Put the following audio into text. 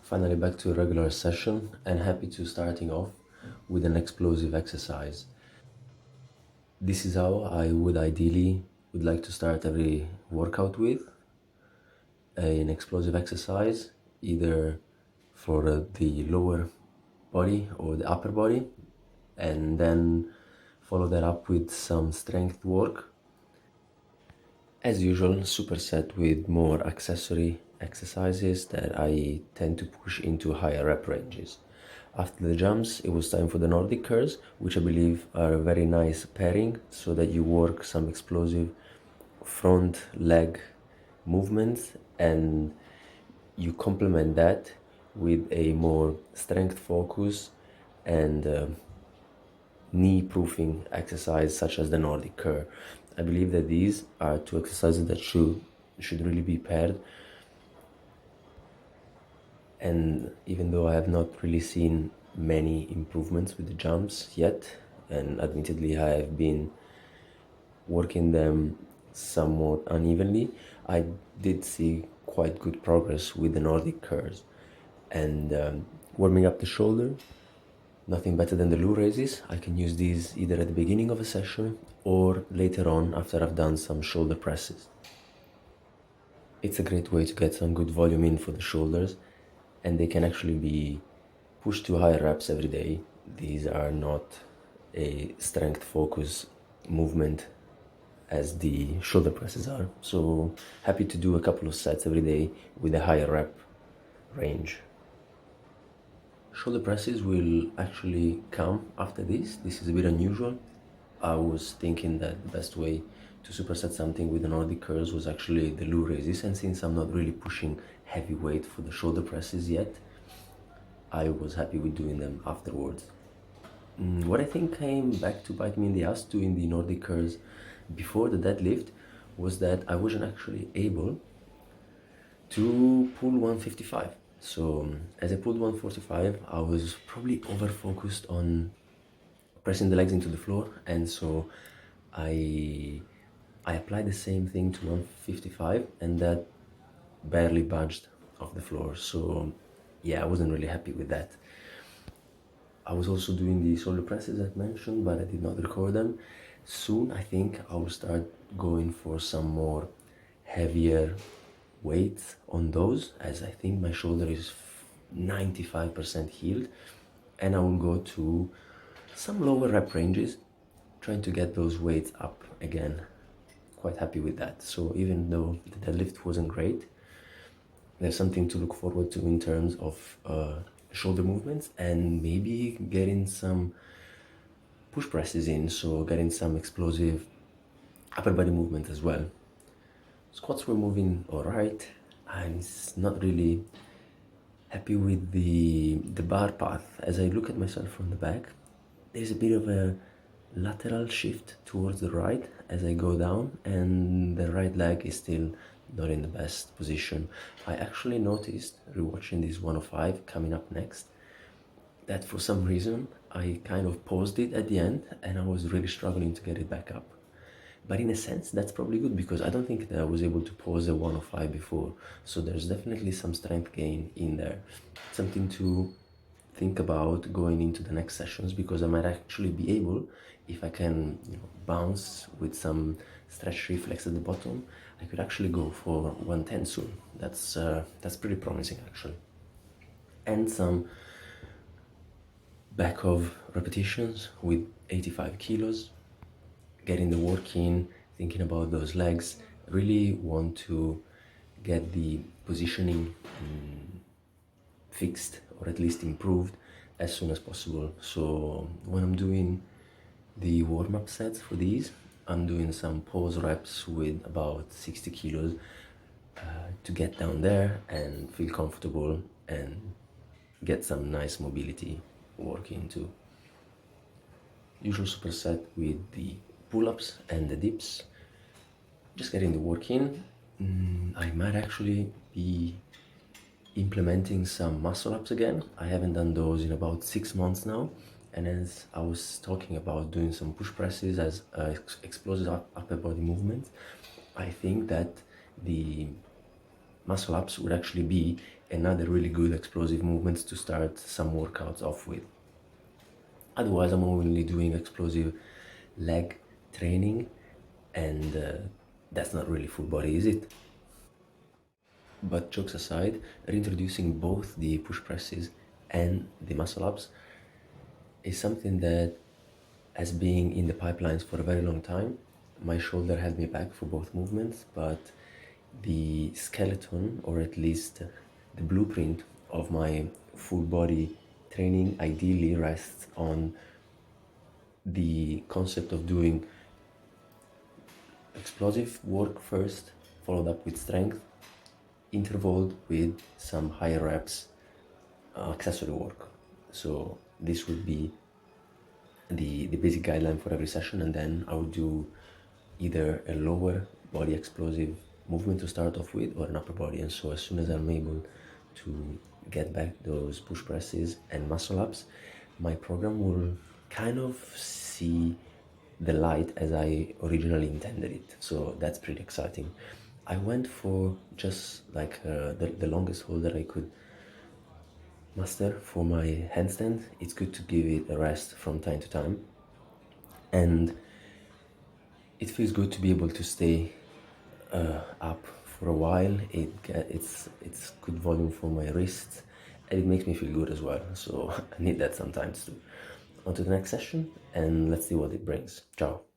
Finally back to a regular session and happy to starting off with an explosive exercise. This is how I would like to start every workout with an explosive exercise, either for the lower body or the upper body, and then follow that up with some strength work. As usual, superset with more accessory exercises that I tend to push into higher rep ranges. After the jumps, it was time for the Nordic curls, which I believe are a very nice pairing so that you work some explosive front leg movements and you complement that with a more strength focus and knee proofing exercise such as the Nordic curl. I believe that these are two exercises that should really be paired. And even though I have not really seen many improvements with the jumps yet, and admittedly I have been working them somewhat unevenly, I did see quite good progress with the Nordic curls. And warming up the shoulder, nothing better than the loo raises. I can use these either at the beginning of a session or later on after I've done some shoulder presses. It's a great way to get some good volume in for the shoulders, and they can actually be pushed to higher reps every day. These are not a strength focus movement as the shoulder presses are. So happy to do a couple of sets every day with a higher rep range. Shoulder presses will actually come after this. This is a bit unusual. I was thinking that the best way to superset something with the Nordic curls was actually the loo raises, and since I'm not really pushing heavy weight for the shoulder presses yet, I was happy with doing them afterwards. What I think came back to bite me in the ass doing the Nordic curls before the deadlift was that I wasn't actually able to pull 155. So as I pulled 145, I was probably over focused on pressing the legs into the floor, and so I applied the same thing to 155, and that barely budged off the floor. So yeah, I wasn't really happy with that. I was also doing the shoulder presses as mentioned, but I did not record them. Soon I think I will start going for some more heavier weights on those, as I think my shoulder is 95% healed, and I will go to some lower rep ranges, trying to get those weights up again. Quite happy with that. So even though the deadlift wasn't great, there's something to look forward to in terms of shoulder movements and maybe getting some push presses in, so getting some explosive upper body movement as well. Squats were moving all right. I'm not really happy with the bar path. As I look at myself from the back, there's a bit of a lateral shift towards the right as I go down, and the right leg is still not in the best position. I actually noticed, rewatching this 105 coming up next, that for some reason I kind of paused it at the end and I was really struggling to get it back up. But in a sense, that's probably good because I don't think that I was able to pause a 105 before. So there's definitely some strength gain in there. Something to think about going into the next sessions, because I might actually be able, if I can bounce with some stretch reflex at the bottom, I could actually go for 110 soon. That's pretty promising actually. And some back of repetitions with 85 kilos, getting the work in, thinking about those legs. Really want to get the positioning fixed, or at least improved, as soon as possible. So when I'm doing the warm-up sets for these, I'm doing some pause reps with about 60 kilos to get down there and feel comfortable and get some nice mobility working too. Usual superset with the pull-ups and the dips, just getting the work in. I might actually be implementing some muscle ups again. I haven't done those in about 6 months now, and as I was talking about doing some push presses as explosive upper body movements, I think that the muscle ups would actually be another really good explosive movements to start some workouts off with. Otherwise, I'm only doing explosive leg training, and that's not really full body, is it? But jokes aside, reintroducing both the push presses and the muscle ups is something that has been in the pipelines for a very long time. My shoulder held me back for both movements, but the skeleton, or at least the blueprint of my full body training, ideally rests on the concept of doing explosive work first, followed up with strength, intervaled with some higher reps, accessory work. So this would be the basic guideline for every session, and then I would do either a lower body explosive movement to start off with or an upper body. And so as soon as I'm able to get back those push presses and muscle ups, my program will kind of see the light as I originally intended it. So that's pretty exciting. I went for just like the longest hold that I could master for my handstand. It's good to give it a rest from time to time, and it feels good to be able to stay up for a while. It's good volume for my wrists, and it makes me feel good as well. So I need that sometimes too. On to the next session, and let's see what it brings. Ciao.